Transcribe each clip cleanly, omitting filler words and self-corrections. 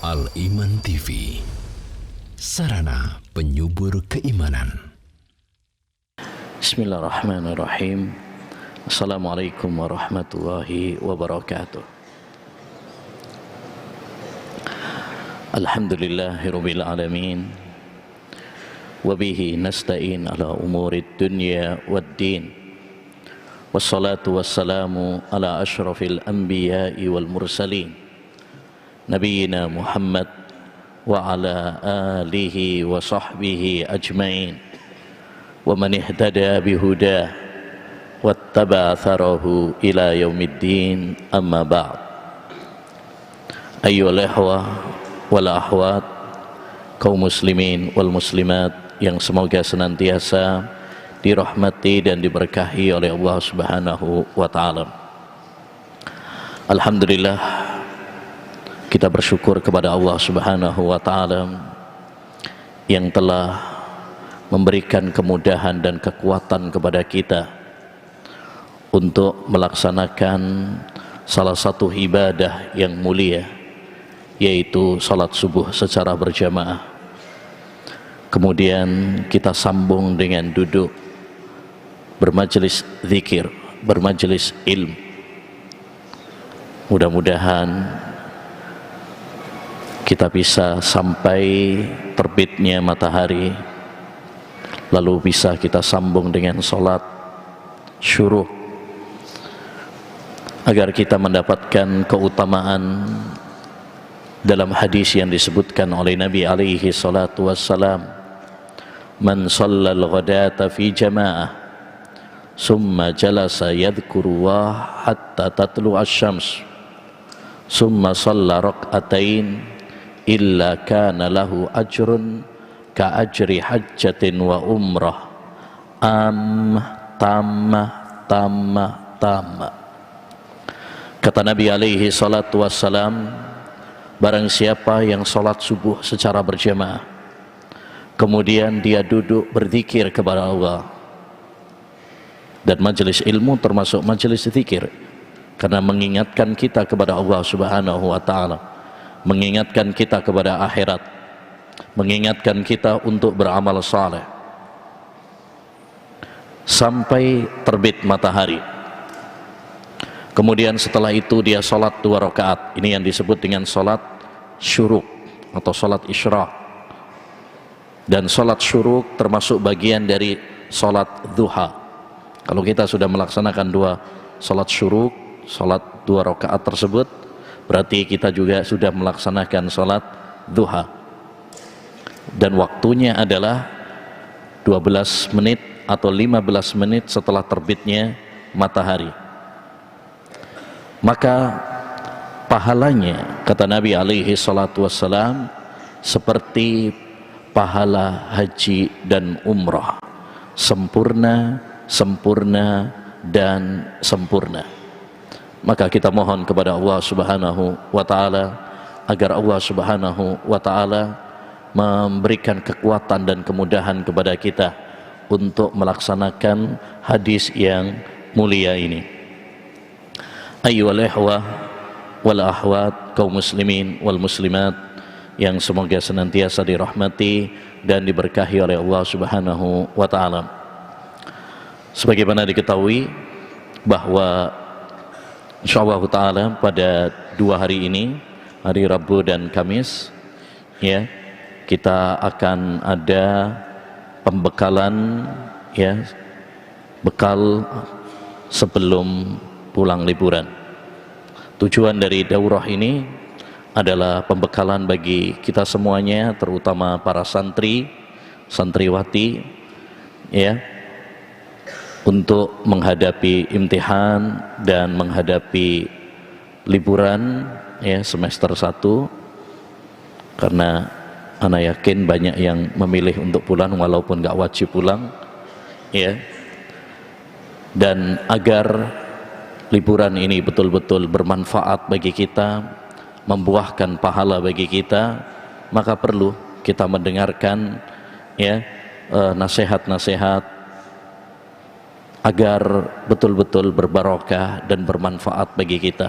Al-Iman TV, sarana penyubur keimanan. Bismillahirrahmanirrahim. Assalamualaikum warahmatullahi wabarakatuh. Alhamdulillahirabbil alamin. Wabihi nasta'in ala umurid dunya waddin. Wassalatu wassalamu ala asyrafil anbiya'i wal mursalin, Nabiyyina Muhammad wa ala alihi wa sahbihi ajmain, wa man ihtada bihudah wattaba atharahu ila yaumiddin, amma ba'd. Ayyuhal ikhwah wal akhwat, kaum muslimin wal muslimat yang semoga senantiasa dirahmati dan diberkahi oleh Allah Subhanahu wa taala. Alhamdulillah, kita bersyukur kepada Allah Subhanahu wa taala yang telah memberikan kemudahan dan kekuatan kepada kita untuk melaksanakan salah satu ibadah yang mulia, yaitu salat subuh secara berjamaah. Kemudian kita sambung dengan duduk bermajelis zikir, bermajelis ilmu. Mudah-mudahan kita bisa sampai terbitnya matahari, lalu bisa kita sambung dengan sholat syuruk, agar kita mendapatkan keutamaan dalam hadis yang disebutkan oleh Nabi alaihi salatu wassalam, man shallal ghadata fi jama'ah summa jalasa yadhkurullah hatta tatlu asy-syams summa shalla rak'atain illa kana lahu ajrun ka ajri hajjatin wa umrah tamma. Kata Nabi alaihi salatu wassalam, barang siapa yang salat subuh secara berjamaah, kemudian dia duduk berzikir kepada Allah, dan majelis ilmu termasuk majelis zikir, karena mengingatkan kita kepada Allah Subhanahu wa taala, mengingatkan kita kepada akhirat, mengingatkan kita untuk beramal saleh sampai terbit matahari. Kemudian setelah itu dia salat 2 rakaat. Ini yang disebut dengan salat syuruk atau salat isyraq. Dan salat syuruk termasuk bagian dari salat duha. Kalau kita sudah melaksanakan 2 salat syuruk, salat 2 rakaat tersebut, berarti kita juga sudah melaksanakan salat duha. Dan waktunya adalah 12 menit atau 15 menit setelah terbitnya matahari. Maka pahalanya, kata Nabi alaihi salatu wassalam, seperti pahala haji dan umrah, sempurna, sempurna, dan sempurna. Maka kita mohon kepada Allah Subhanahu wa taala agar Allah Subhanahu wa taala memberikan kekuatan dan kemudahan kepada kita untuk melaksanakan hadis yang mulia ini. Ayyuhal ikhwah wal akhwat, kaum muslimin wal muslimat yang semoga senantiasa dirahmati dan diberkahi oleh Allah Subhanahu wa taala. Sebagaimana diketahui bahwa insyaallah taala pada 2 hari ini, hari Rabu dan Kamis, ya, kita akan ada pembekalan, ya, bekal sebelum pulang liburan. Tujuan dari daurah ini adalah pembekalan bagi kita semuanya, terutama para santri, santriwati, ya, untuk menghadapi imtihan dan menghadapi liburan, ya, semester 1. Karena ana yakin banyak yang memilih untuk pulang walaupun gak wajib pulang, ya. Dan agar liburan ini betul-betul bermanfaat bagi kita, membuahkan pahala bagi kita, maka perlu kita mendengarkan, ya, nasihat-nasihat agar betul-betul berbarokah dan bermanfaat bagi kita.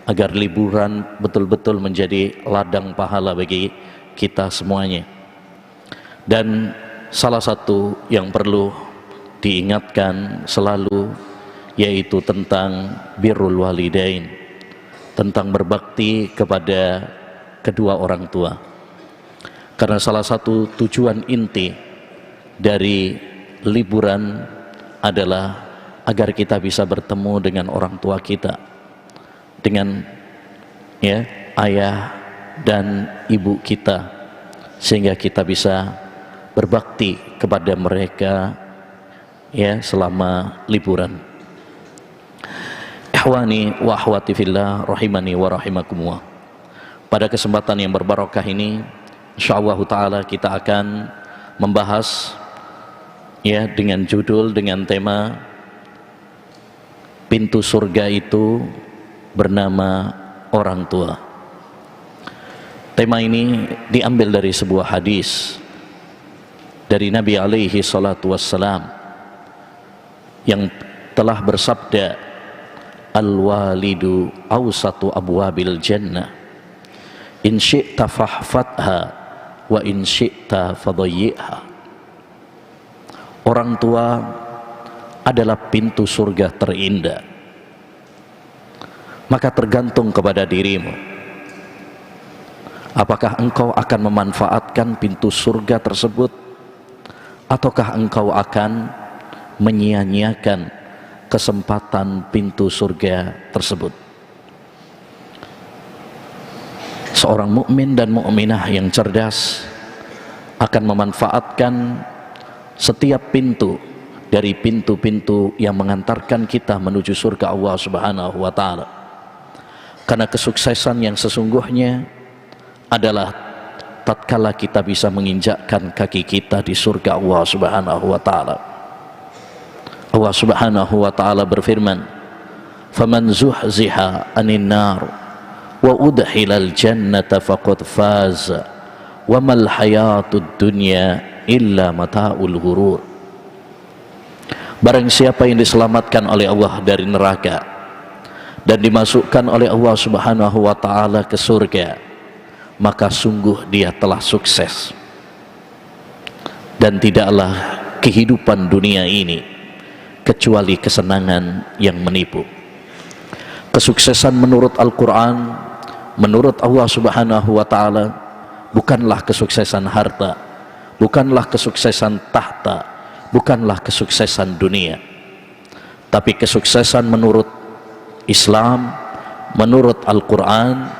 agar liburan betul-betul menjadi ladang pahala bagi kita semuanya. Dan salah satu yang perlu diingatkan selalu yaitu tentang birrul walidain, tentang berbakti kepada kedua orang tua. Karena salah satu tujuan inti dari liburan adalah agar kita bisa bertemu dengan orang tua kita, dengan ayah dan ibu kita, sehingga kita bisa berbakti kepada mereka selama liburan. Ikhwani wa akhwati fillah rahimani wa rahimakumullah. Pada kesempatan yang berbarokah ini, insyaallah taala kita akan membahas dengan judul, dengan tema pintu surga itu bernama orang tua. Tema ini diambil dari sebuah hadis dari Nabi alaihi salatu wassalam yang telah bersabda, al-walidu awsatu abwabil jannah in syi'ta fahfatha wa in syi'ta fadayyi'ha. Orang tua adalah pintu surga terindah, maka tergantung kepada dirimu, apakah engkau akan memanfaatkan pintu surga tersebut ataukah engkau akan menyia-nyiakan kesempatan pintu surga tersebut. Seorang mukmin dan mukminah yang cerdas akan memanfaatkan setiap pintu dari pintu-pintu yang mengantarkan kita menuju surga Allah Subhanahu wa taala. Karena kesuksesan yang sesungguhnya adalah tatkala kita bisa menginjakkan kaki kita di surga Allah Subhanahu wa taala. Allah Subhanahu wa taala berfirman, "Faman zuhziha 'anil nar wa udkhilal jannata faqad faza wa mal hayatud dunya illa mata'ul ghurur." Barang siapa yang diselamatkan oleh Allah dari neraka dan dimasukkan oleh Allah Subhanahu wa taala ke surga, maka sungguh dia telah sukses. Dan tidaklah kehidupan dunia ini kecuali kesenangan yang menipu. Kesuksesan menurut Al-Quran, menurut Allah Subhanahu wa taala, bukanlah kesuksesan harta, bukanlah kesuksesan tahta, bukanlah kesuksesan dunia, tapi kesuksesan menurut Islam, menurut Al-Quran,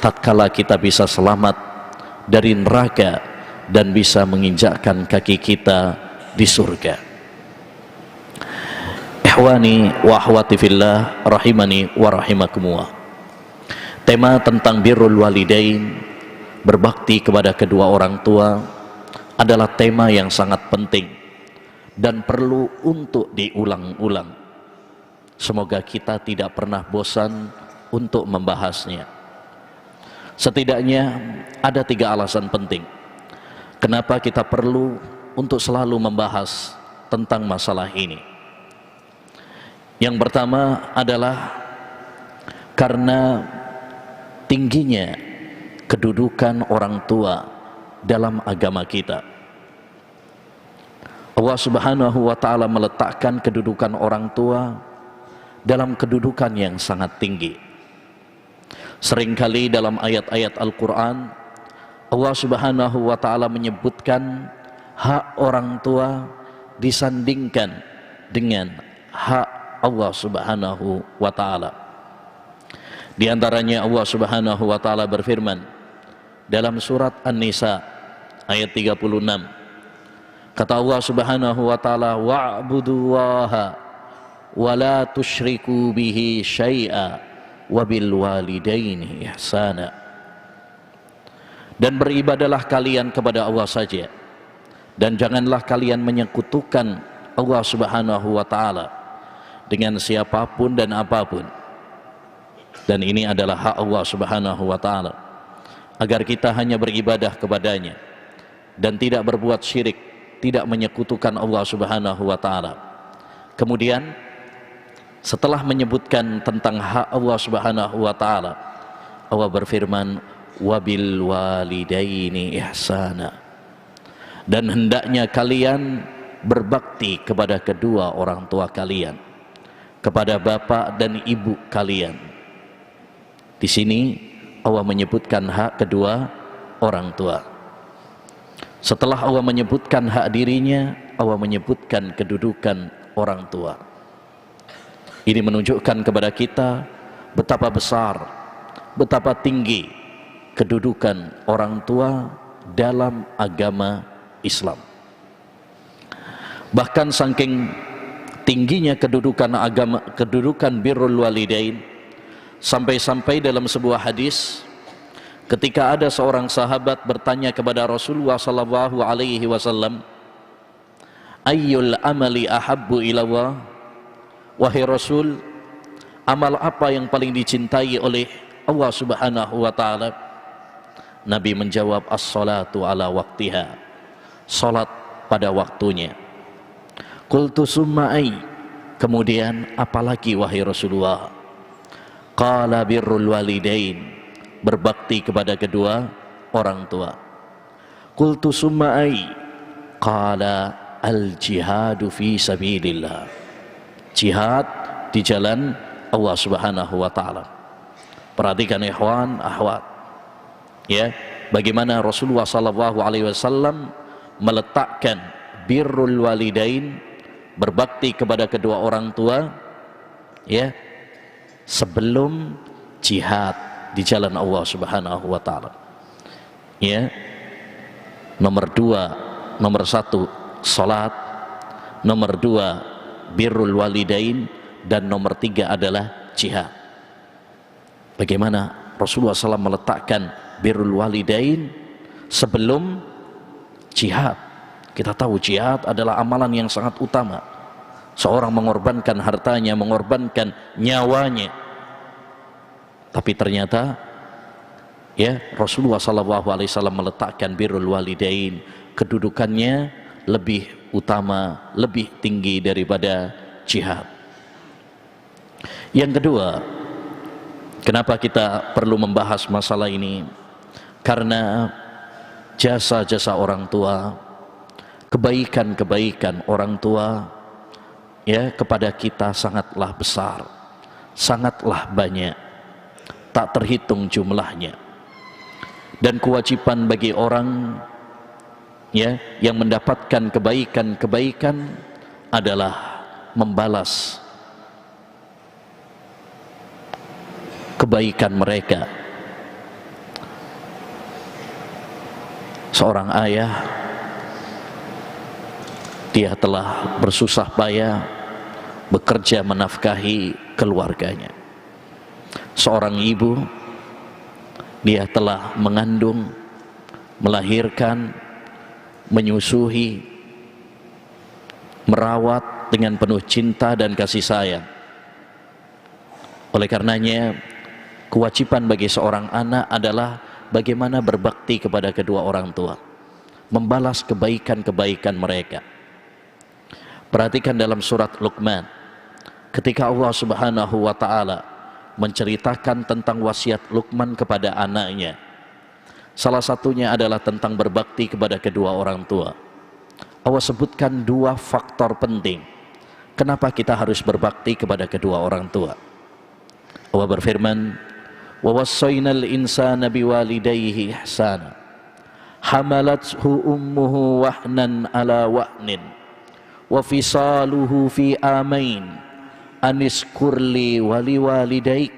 tatkala kita bisa selamat dari neraka dan bisa menginjakkan kaki kita di surga. Ikhwani wa akhwati fillah rahimani wa rahimakumullah. Tema tentang birrul walidain, berbakti kepada kedua orang tua, adalah tema yang sangat penting dan perlu untuk diulang-ulang. Semoga kita tidak pernah bosan untuk membahasnya. Setidaknya ada 3 alasan penting kenapa kita perlu untuk selalu membahas tentang masalah ini. Yang pertama adalah karena tingginya kedudukan orang tua dalam agama kita. Allah Subhanahu wa taala meletakkan kedudukan orang tua dalam kedudukan yang sangat tinggi. Seringkali dalam ayat-ayat Al-Quran, Allah Subhanahu wa taala menyebutkan hak orang tua disandingkan dengan hak Allah Subhanahu wa taala. Di antaranya Allah Subhanahu wa taala berfirman dalam surat An-Nisa ayat 36. Kata Allah Subhanahu wa taala, wa'budullaha wa la tusyriku bihi syai'a wa bil walidaini ihsana. Dan beribadalah kalian kepada Allah saja, dan janganlah kalian menyekutukan Allah Subhanahu wa taala dengan siapapun dan apapun. Dan ini adalah hak Allah Subhanahu wa taala, agar kita hanya beribadah kepadanya dan tidak berbuat syirik, tidak menyekutukan Allah Subhanahu wa taala. Kemudian setelah menyebutkan tentang hak Allah Subhanahu wa taala, Allah berfirman, wabil walidaini ihsana, dan hendaknya kalian berbakti kepada kedua orang tua kalian, kepada bapak dan ibu kalian. Di sini Allah menyebutkan hak kedua orang tua. Setelah Allah menyebutkan hak dirinya, Allah menyebutkan kedudukan orang tua. Ini menunjukkan kepada kita betapa besar, betapa tinggi kedudukan orang tua dalam agama Islam. Bahkan saking tingginya kedudukan birrul walidain, sampai-sampai dalam sebuah hadis ketika ada seorang sahabat bertanya kepada Rasulullah sallallahu alaihi wasallam, ayyul amali ahabbu ilallah, wahai Rasul, amal apa yang paling dicintai oleh Allah Subhanahu wa taala? Nabi menjawab, as-salatu ala waktiha, salat pada waktunya. Qultu summa ai, kemudian apalagi wahai Rasulullah? Qala birrul walidain, berbakti kepada kedua orang tua. Qultu summa ai, qala al jihadu fi sabilillah, jihad di jalan Allah Subhanahu wa taala. Perhatikan ikhwan akhwat, ya, bagaimana Rasulullah sallallahu alaihi wasallam meletakkan birrul walidain, berbakti kepada kedua orang tua, ya, sebelum jihad di jalan Allah Subhanahu wa taala. Ya. Nomor satu salat, nomor dua birrul walidain, dan nomor tiga adalah jihad. Bagaimana Rasulullah SAW meletakkan birrul walidain sebelum jihad? Kita tahu jihad adalah amalan yang sangat utama. Seorang mengorbankan hartanya, mengorbankan nyawanya. Tapi ternyata, ya, Rasulullah SAW meletakkan birrul walidain, kedudukannya lebih utama, lebih tinggi daripada jihad. Yang kedua, kenapa kita perlu membahas masalah ini? Karena jasa-jasa orang tua, kebaikan-kebaikan orang tua, ya, kepada kita sangatlah besar, sangatlah banyak, tak terhitung jumlahnya. Dan kewajiban bagi orang, ya, yang mendapatkan kebaikan-kebaikan adalah membalas kebaikan mereka. Seorang ayah, dia telah bersusah payah bekerja menafkahi keluarganya. Seorang ibu, dia telah mengandung, melahirkan, menyusui, merawat dengan penuh cinta dan kasih sayang. Oleh karenanya, kewajiban bagi seorang anak adalah bagaimana berbakti kepada kedua orang tua, membalas kebaikan-kebaikan mereka. Perhatikan dalam surat Luqman, ketika Allah Subhanahu wa taala menceritakan tentang wasiat Luqman kepada anaknya, salah satunya adalah tentang berbakti kepada kedua orang tua. Allah sebutkan dua faktor penting kenapa kita harus berbakti kepada kedua orang tua. Allah berfirman, wa wassaynal insana biwalidayhi ihsana hamalathu ummuhu wahnan ala wahnin wa fisaluhu fi amain aniskurli waliwalidaik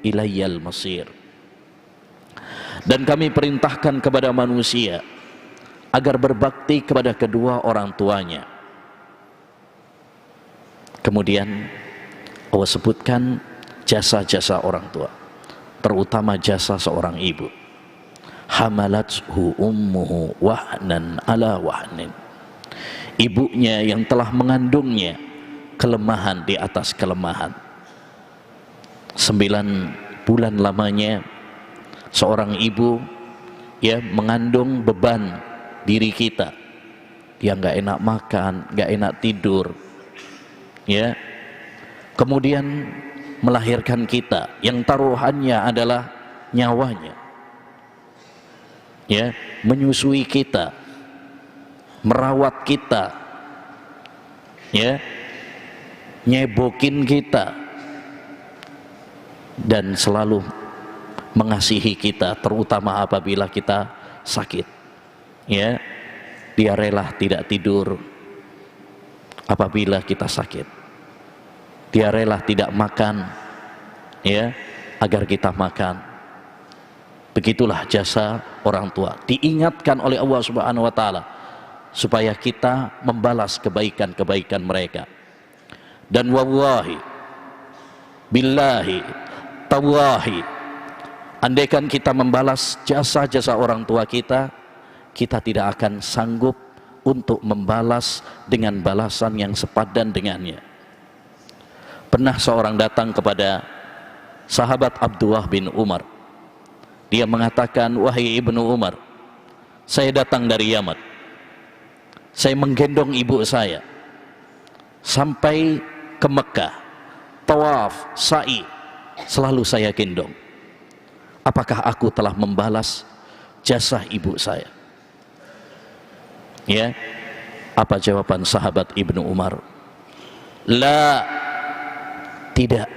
ilayyal masir. Dan kami perintahkan kepada manusia agar berbakti kepada kedua orang tuanya. Kemudian Allah sebutkan jasa-jasa orang tua, terutama jasa seorang ibu. Hamalathu ummuhu wahnan ala wahnin, ibunya yang telah mengandungnya kelemahan di atas kelemahan. 9 bulan lamanya seorang ibu, ya, mengandung beban diri kita. Dia nggak enak makan, nggak enak tidur, ya, kemudian melahirkan kita, yang taruhannya adalah nyawanya, ya, menyusui kita, merawat kita, ya, nyebokin kita, dan selalu mengasihi kita, terutama apabila kita sakit, ya. Dia rela tidak tidur apabila kita sakit, dia rela tidak makan, ya, agar kita makan. Begitulah jasa orang tua, diingatkan oleh Allah Subhanahu wa taala supaya kita membalas kebaikan-kebaikan mereka. Dan wallahi billahi tawahi, andaikan kita membalas jasa-jasa orang tua kita, kita tidak akan sanggup untuk membalas dengan balasan yang sepadan dengannya. Pernah seorang datang kepada sahabat Abdullah bin Umar. Dia mengatakan, wahai Ibnu Umar, saya datang dari Yaman, saya menggendong ibu saya sampai ke Mekah, tawaf, sa'i, selalu saya gendong. Apakah aku telah membalas jasa ibu saya? Ya, apa jawaban sahabat Ibnu Umar? La, tidak,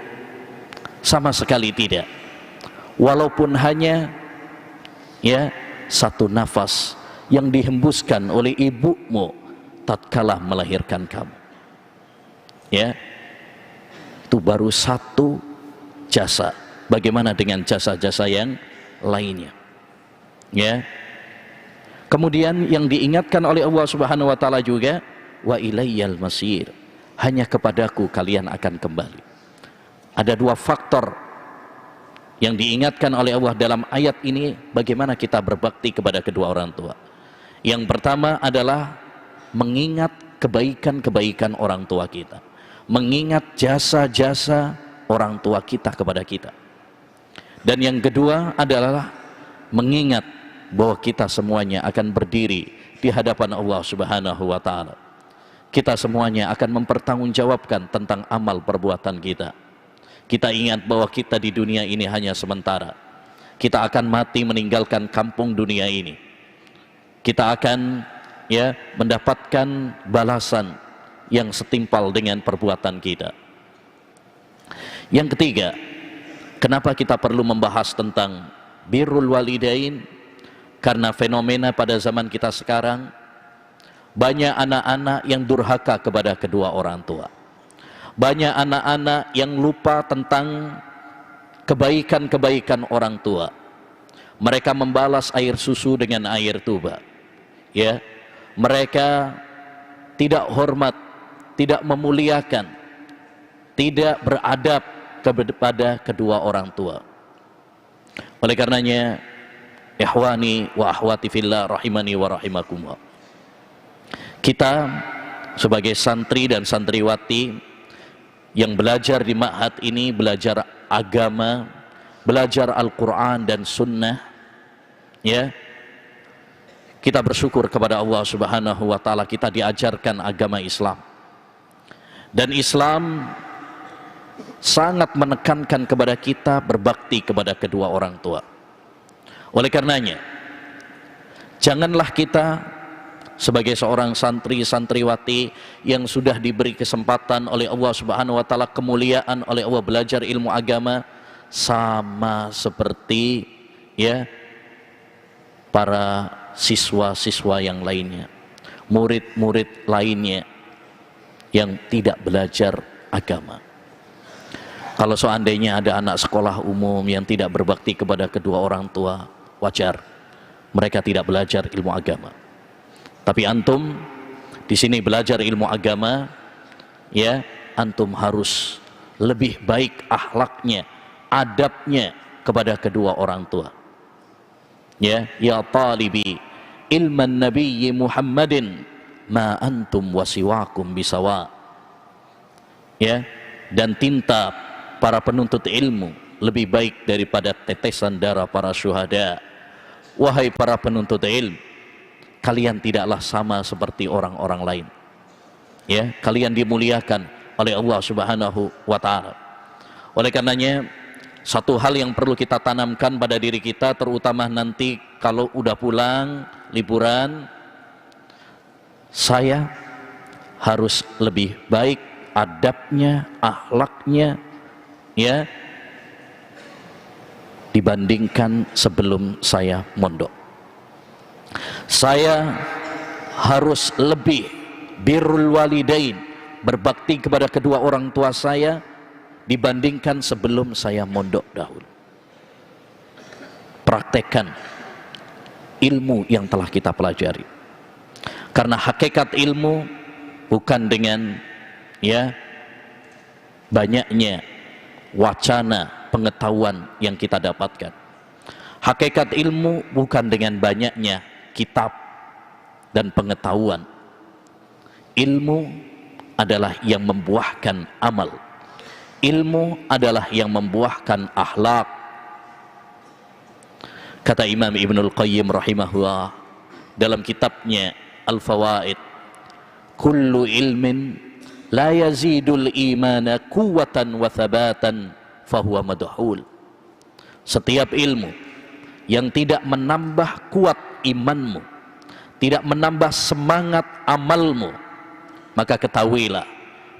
sama sekali tidak. Walaupun hanya, ya, satu nafas yang dihembuskan oleh ibumu tatkala melahirkan kamu, ya, itu baru satu jasa. Bagaimana dengan jasa-jasa yang lainnya, ya? Kemudian yang diingatkan oleh Allah Subhanahu wa taala juga, wa ilayyal masir, hanya kepadaku kalian akan kembali. Ada dua faktor yang diingatkan oleh Allah dalam ayat ini, bagaimana kita berbakti kepada kedua orang tua. Yang pertama adalah mengingat kebaikan-kebaikan orang tua kita, mengingat jasa-jasa orang tua kita kepada kita. Dan yang kedua adalah mengingat bahwa kita semuanya akan berdiri di hadapan Allah Subhanahu wa taala. Kita semuanya akan mempertanggungjawabkan tentang amal perbuatan kita. Kita ingat bahwa kita di dunia ini hanya sementara. Kita akan mati meninggalkan kampung dunia ini. Kita akan, ya, mendapatkan balasan yang setimpal dengan perbuatan kita. Yang ketiga, kenapa kita perlu membahas tentang birrul walidain? Karena fenomena pada zaman kita sekarang, banyak anak-anak yang durhaka kepada kedua orang tua. Banyak anak-anak yang lupa tentang kebaikan-kebaikan orang tua. Mereka membalas air susu dengan air tuba, ya. Mereka tidak hormat, tidak memuliakan, tidak beradab kepada kedua orang tua. Oleh karenanya, ikhwani wa akhwati fillah rahimani wa rahimakumullah, kita sebagai santri dan santriwati yang belajar di ma'had ini, belajar agama, belajar Al-Quran dan Sunnah, ya, kita bersyukur kepada Allah Subhanahu wa taala kita diajarkan agama Islam. Dan Islam sangat menekankan kepada kita berbakti kepada kedua orang tua. Oleh karenanya, janganlah kita sebagai seorang santri santriwati yang sudah diberi kesempatan oleh Allah Subhanahu wa taala, kemuliaan oleh Allah belajar ilmu agama, sama seperti, ya, para siswa-siswa yang lainnya, murid-murid lainnya yang tidak belajar agama. Kalau seandainya ada anak sekolah umum yang tidak berbakti kepada kedua orang tua, wajar mereka tidak belajar ilmu agama. Tapi antum di sini belajar ilmu agama, ya, antum harus lebih baik akhlaknya, adabnya kepada kedua orang tua. Ya, ya talibi ilman nabiyyi Muhammadin ma antum wasiwakum bisawa. Ya, dan tinta para penuntut ilmu lebih baik daripada tetesan darah para syuhada. Wahai para penuntut ilmu, kalian tidaklah sama seperti orang-orang lain. Ya, kalian dimuliakan oleh Allah Subhanahu wa taala. Oleh karenanya, satu hal yang perlu kita tanamkan pada diri kita, terutama nanti kalau udah pulang liburan, saya harus lebih baik adabnya, akhlaknya, ya, dibandingkan sebelum saya mondok. Saya harus lebih birrul walidain, berbakti kepada kedua orang tua saya dibandingkan sebelum saya mondok dahulu. Praktekkan ilmu yang telah kita pelajari, karena hakikat ilmu bukan dengan ya banyaknya wacana pengetahuan yang kita dapatkan. Hakikat ilmu bukan dengan banyaknya kitab dan pengetahuan. Ilmu adalah yang membuahkan amal. Ilmu adalah yang membuahkan akhlak. Kata Imam Ibnul Qayyim rahimahullah dalam kitabnya Al-Fawaid, kullu ilmin la yazidul imana quwwatan wa thabatan fahuwa madhul. Setiap ilmu yang tidak menambah kuat imanmu, tidak menambah semangat amalmu, maka ketahuilah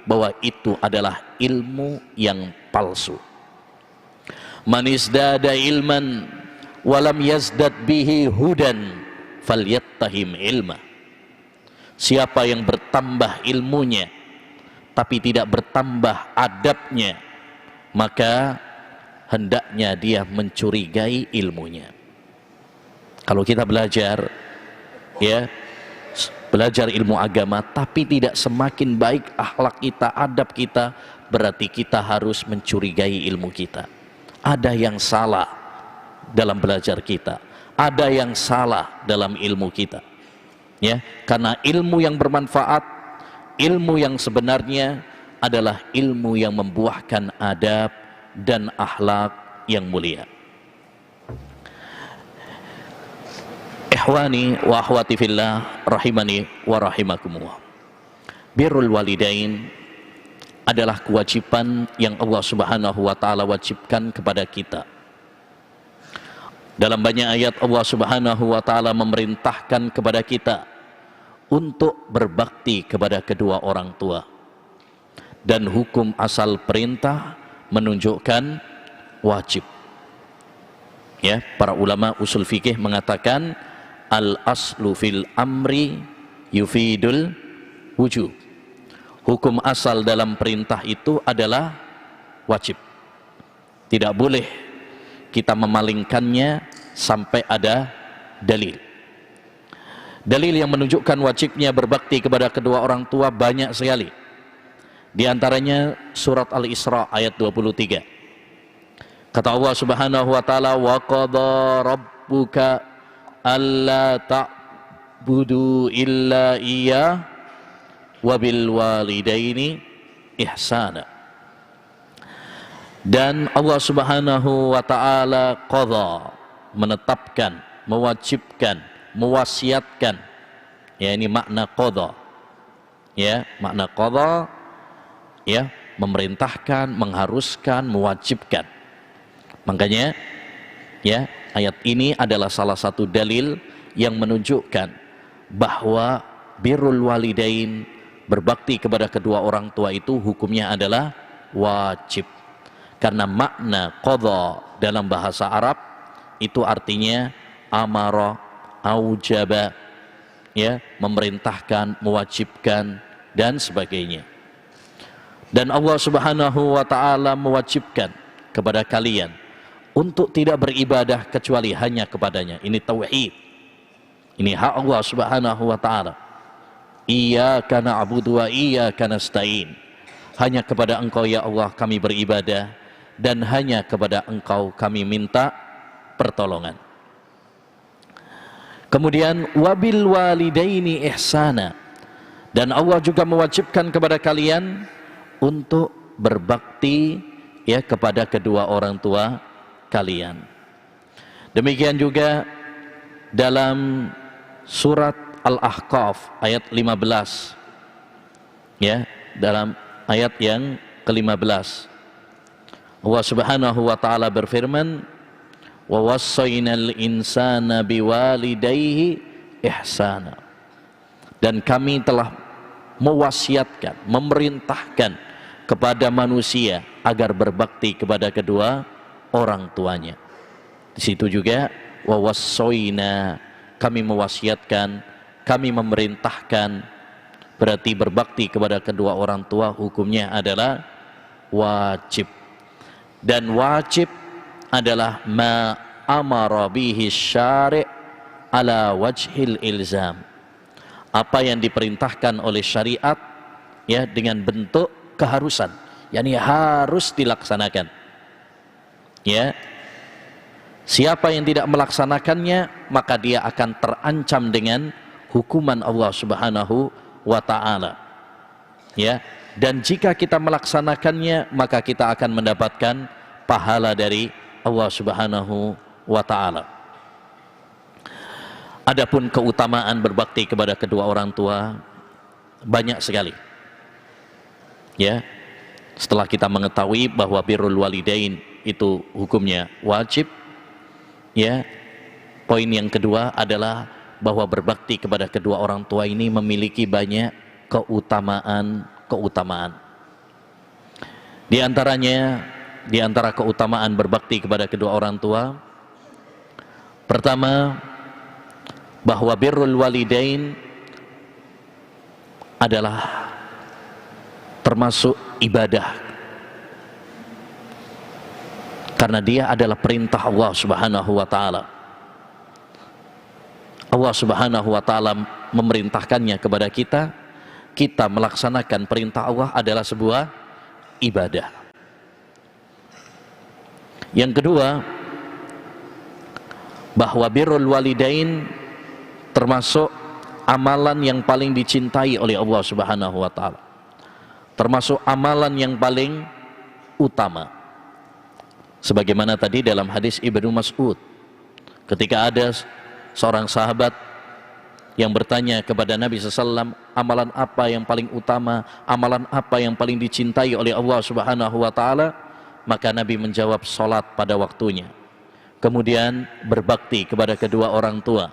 bahwa itu adalah ilmu yang palsu. Man izdada ilman walam yazdad bihi hudan falyattahim ilma. Siapa yang bertambah ilmunya tapi tidak bertambah adabnya, maka hendaknya dia mencurigai ilmunya. Kalau kita belajar, ya, belajar ilmu agama tapi tidak semakin baik akhlak kita, adab kita, berarti kita harus mencurigai ilmu kita. Ada yang salah dalam belajar kita, ada yang salah dalam ilmu kita, ya, karena ilmu yang bermanfaat, ilmu yang sebenarnya adalah ilmu yang membuahkan adab dan akhlak yang mulia. Ikhwani wa akhwati fillah rahimani wa rahimakumullah. Birrul walidain adalah kewajiban yang Allah Subhanahu wa taala wajibkan kepada kita. Dalam banyak ayat Allah Subhanahu wa taala memerintahkan kepada kita untuk berbakti kepada kedua orang tua. Dan hukum asal perintah menunjukkan wajib. Ya, para ulama usul fikih mengatakan al-aslu fil amri yufidul wujub. Hukum asal dalam perintah itu adalah wajib. Tidak boleh kita memalingkannya sampai ada dalil. Dalil yang menunjukkan wajibnya berbakti kepada kedua orang tua banyak sekali. Di antaranya surat Al-Isra ayat 23. Kata Allah Subhanahu wa taala, wa qadha rabbuka alla ta'budu illa iyyah wa bil walidaini ihsana. Dan Allah Subhanahu wa taala qadha, menetapkan, mewajibkan, mewasiatkan. Ya, ini makna qadha. Ya, makna qadha, ya, memerintahkan, mengharuskan, mewajibkan. Makanya, ya, ayat ini adalah salah satu dalil yang menunjukkan bahwa birrul walidain, berbakti kepada kedua orang tua itu hukumnya adalah wajib. Karena makna qadha dalam bahasa Arab itu artinya amara, aujaba, ya, memerintahkan, mewajibkan dan sebagainya. Dan Allah Subhanahu wa taala mewajibkan kepada kalian untuk tidak beribadah kecuali hanya kepadanya. Ini tauhid. Ini hak Allah Subhanahu wa taala. Iyyaka na'budu wa iyyaka nasta'in. Hanya kepada Engkau ya Allah kami beribadah, dan hanya kepada Engkau kami minta pertolongan. Kemudian wabil walidaini ihsana. Dan Allah juga mewajibkan kepada kalian untuk berbakti, ya, kepada kedua orang tua kalian. Demikian juga dalam surat Al-Ahqaf ayat 15, ya, dalam ayat yang ke-15. Allah Subhanahu wa taala berfirman, "Wa wassaynal insana biwalidayhi ihsana." Dan kami telah mewasiatkan, memerintahkan kepada manusia agar berbakti kepada kedua orang tuanya. Di situ juga wa wassayna, kami mewasiatkan, kami memerintahkan, berarti berbakti kepada kedua orang tua hukumnya adalah wajib. Dan wajib adalah ma amara bihi syari' ala wajhil ilzam, apa yang diperintahkan oleh syariat ya dengan bentuk keharusan, yakni harus dilaksanakan. Ya, siapa yang tidak melaksanakannya maka dia akan terancam dengan hukuman Allah Subhanahu wa taala. Ya, dan jika kita melaksanakannya maka kita akan mendapatkan pahala dari Allah Subhanahu wa taala. Adapun keutamaan berbakti kepada kedua orang tua banyak sekali. Ya, setelah kita mengetahui bahwa birrul walidain itu hukumnya wajib, ya, poin yang kedua adalah bahwa berbakti kepada kedua orang tua ini memiliki banyak keutamaan. Di antaranya, di antara keutamaan berbakti kepada kedua orang tua, pertama, bahwa birrul walidain adalah termasuk ibadah, karena dia adalah perintah Allah Subhanahu wa taala. Allah Subhanahu wa taala memerintahkannya kepada kita, kita melaksanakan perintah Allah adalah sebuah ibadah. Yang kedua, bahwa birrul walidain termasuk amalan yang paling dicintai oleh Allah Subhanahu wa taala, termasuk amalan yang paling utama. Sebagaimana tadi dalam hadis Ibnu Mas'ud, ketika ada seorang sahabat yang bertanya kepada Nabi SAW, amalan apa yang paling utama, amalan apa yang paling dicintai oleh Allah Subhanahu wa taala, maka Nabi menjawab, salat pada waktunya, kemudian berbakti kepada kedua orang tua,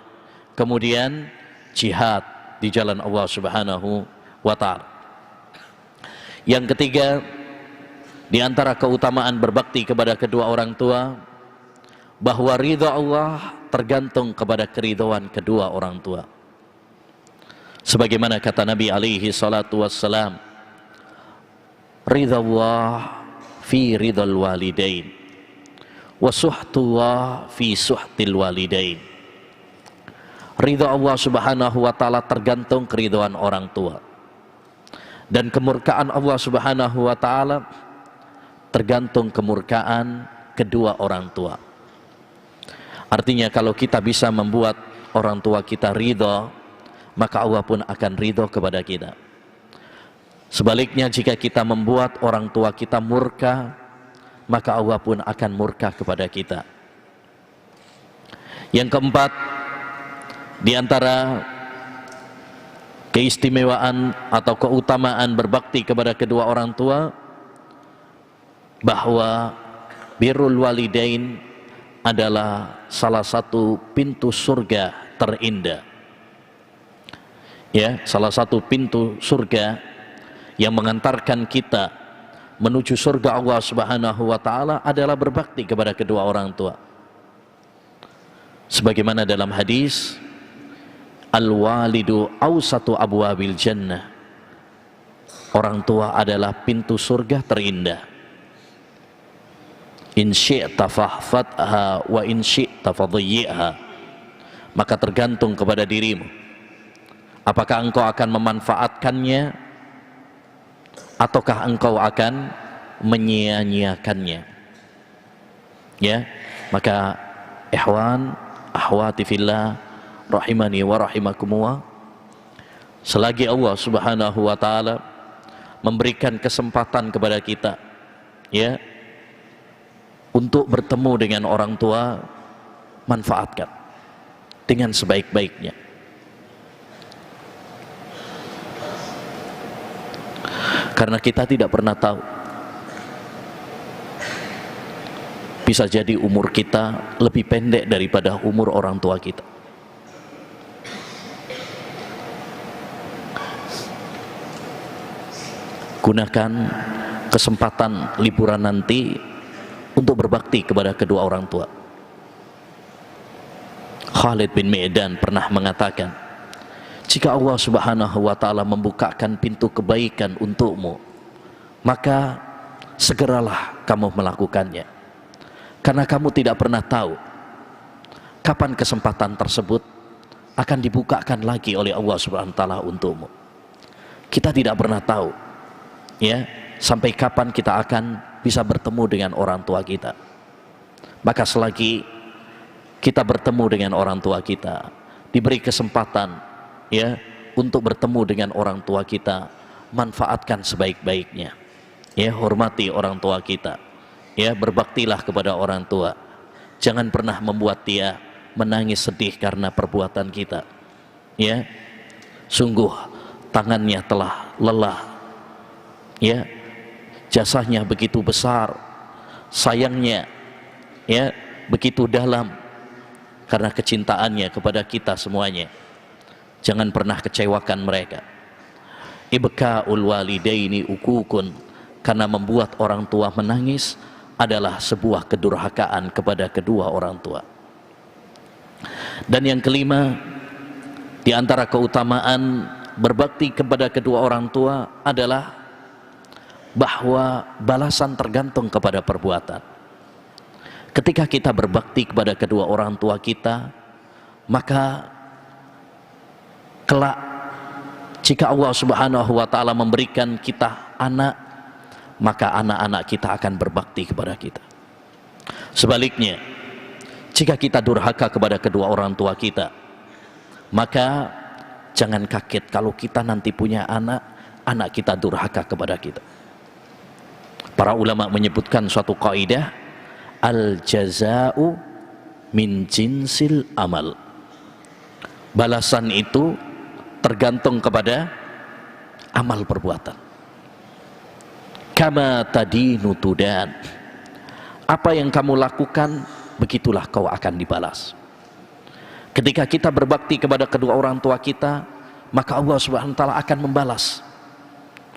kemudian jihad di jalan Allah Subhanahu wa taala. Yang ketiga, di antara keutamaan berbakti kepada kedua orang tua, bahwa ridha Allah tergantung kepada keridhaan kedua orang tua. Sebagaimana kata Nabi alaihi salatu wassalam, ridha Allah fi ridhal walidain wa suhtullah fi suhtil walidain. Ridha Allah Subhanahu wa taala tergantung keridhaan orang tua, dan kemurkaan Allah Subhanahu wa taala tergantung kemurkaan kedua orang tua. Artinya kalau kita bisa membuat orang tua kita ridha, maka Allah pun akan ridha kepada kita. Sebaliknya, jika kita membuat orang tua kita murka, maka Allah pun akan murka kepada kita. Yang keempat, di antara keistimewaan atau keutamaan berbakti kepada kedua orang tua, bahwa birrul walidain adalah salah satu pintu surga terindah. Ya, salah satu pintu surga yang mengantarkan kita menuju surga Allah Subhanahu wa taala adalah berbakti kepada kedua orang tua. Sebagaimana dalam hadis, al-walidu awsatu abwabil jannah, orang tua adalah pintu surga terindah. In syi'ta fahfadha wa in syi'ta fadhiyyi'ha, maka tergantung kepada dirimu, apakah engkau akan memanfaatkannya ataukah engkau akan menyia-nyiakannya. Ya, maka ikhwan akhwati fillah rahimani wa rahimakumullah, selagi Allah Subhanahu wa taala memberikan kesempatan kepada kita, ya, untuk bertemu dengan orang tua, manfaatkan dengan sebaik-baiknya. Karena kita tidak pernah tahu, bisa jadi umur kita lebih pendek daripada umur orang tua kita. Gunakan kesempatan liburan nanti untuk berbakti kepada kedua orang tua. Khalid bin Mi'dan pernah mengatakan, jika Allah Subhanahu wa ta'ala membukakan pintu kebaikan untukmu, maka segeralah kamu melakukannya. Karena kamu tidak pernah tahu kapan kesempatan tersebut akan dibukakan lagi oleh Allah Subhanahu wa ta'ala untukmu. Kita tidak pernah tahu, ya, sampai kapan kita akan bisa bertemu dengan orang tua kita. Maka selagi kita bertemu dengan orang tua kita, diberi kesempatan, ya, untuk bertemu dengan orang tua kita, manfaatkan sebaik-baiknya, ya, hormati orang tua kita, ya, berbaktilah kepada orang tua. Jangan pernah membuat dia menangis sedih karena perbuatan kita, ya. Sungguh tangannya telah lelah, ya, jasanya begitu besar, sayangnya, ya, begitu dalam karena kecintaannya kepada kita semuanya. Jangan pernah kecewakan mereka. Ibka'ul walidaini ukukun, karena membuat orang tua menangis adalah sebuah kedurhakaan kepada kedua orang tua. Dan yang kelima, di antara keutamaan berbakti kepada kedua orang tua adalah bahwa balasan tergantung kepada perbuatan. Ketika kita berbakti kepada kedua orang tua kita, maka kelak jika Allah Subhanahu wa ta'ala memberikan kita anak, maka anak-anak kita akan berbakti kepada kita. Sebaliknya, jika kita durhaka kepada kedua orang tua kita, maka jangan kaget kalau kita nanti punya anak, anak kita durhaka kepada kita. Para ulama menyebutkan suatu kaidah, al-jaza'u min jinsil amal. Balasan itu tergantung kepada amal perbuatan. Kama tadinu tudan. Apa yang kamu lakukan, begitulah kau akan dibalas. Ketika kita berbakti kepada kedua orang tua kita, maka Allah Subhanahu wa ta'ala akan membalas.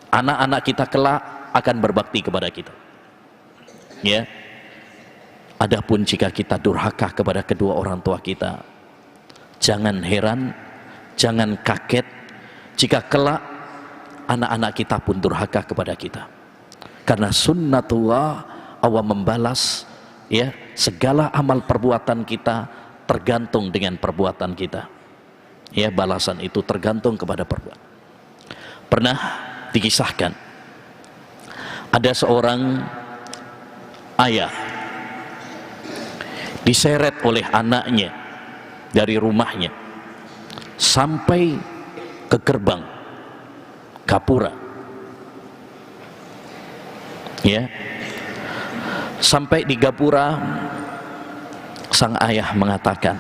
Anak-anak kita kelak akan berbakti kepada kita, ya. Adapun jika kita durhaka kepada kedua orang tua kita, jangan heran, jangan kaget jika kelak anak-anak kita pun durhaka kepada kita. Karena sunnatullah, Allah membalas, ya, segala amal perbuatan kita tergantung dengan perbuatan kita, ya. Balasan itu tergantung kepada perbuatan. Pernah dikisahkan ada seorang ayah diseret oleh anaknya dari rumahnya sampai ke gerbang gapura, ya. Sampai di gapura, sang ayah mengatakan,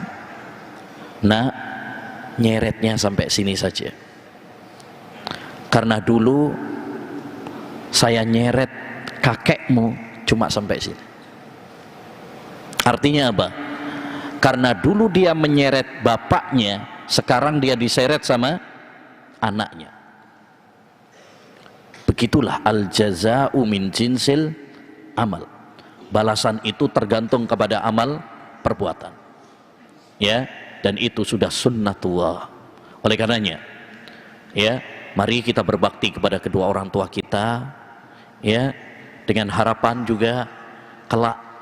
"Nak, nyeretnya sampai sini saja, karena dulu saya nyeret kakekmu cuma sampai sini." Artinya apa? Karena dulu dia menyeret bapaknya, sekarang dia diseret sama anaknya. Begitulah al-jaza'u min jinsil amal. Balasan itu tergantung kepada amal perbuatan, ya. Dan itu sudah sunnatullah. Oleh karenanya, ya, mari kita berbakti kepada kedua orang tua kita, ya, dengan harapan juga kelak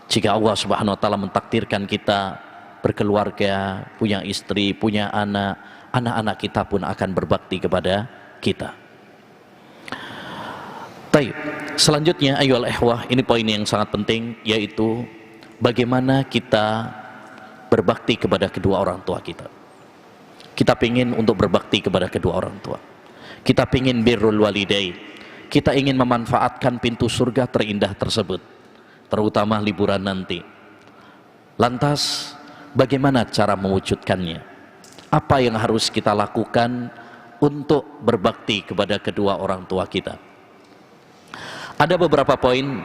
jika Allah Subhanahu wa ta'ala mentakdirkan kita berkeluarga, punya istri, punya anak, anak-anak kita pun akan berbakti kepada kita. Baik, selanjutnya ayyuhal ikhwah, ini poin yang sangat penting, yaitu bagaimana kita berbakti kepada kedua orang tua kita. Kita ingin untuk berbakti kepada kedua orang tua. Kita ingin birrul walidain. Kita ingin memanfaatkan pintu surga terindah tersebut, terutama liburan nanti. Lantas, bagaimana cara mewujudkannya? Apa yang harus kita lakukan untuk berbakti kepada kedua orang tua kita? Ada beberapa poin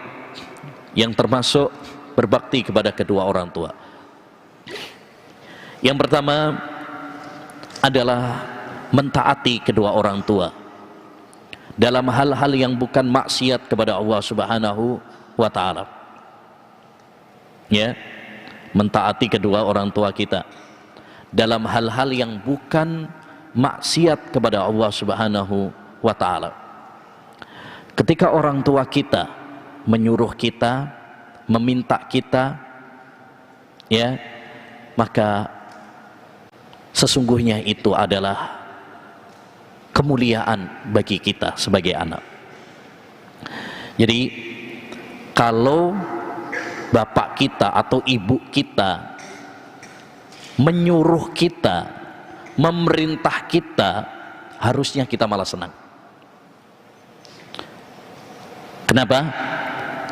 yang termasuk berbakti kepada kedua orang tua. Yang pertama adalah mentaati kedua orang tua dalam hal-hal yang bukan maksiat kepada Allah Subhanahu wa taala. Ya, mentaati kedua orang tua kita dalam hal-hal yang bukan maksiat kepada Allah Subhanahu wa taala. Ketika orang tua kita menyuruh kita, meminta kita, ya, maka sesungguhnya itu adalah kemuliaan bagi kita sebagai anak. Jadi kalau bapak kita atau ibu kita menyuruh kita, memerintah kita, harusnya kita malah senang. Kenapa?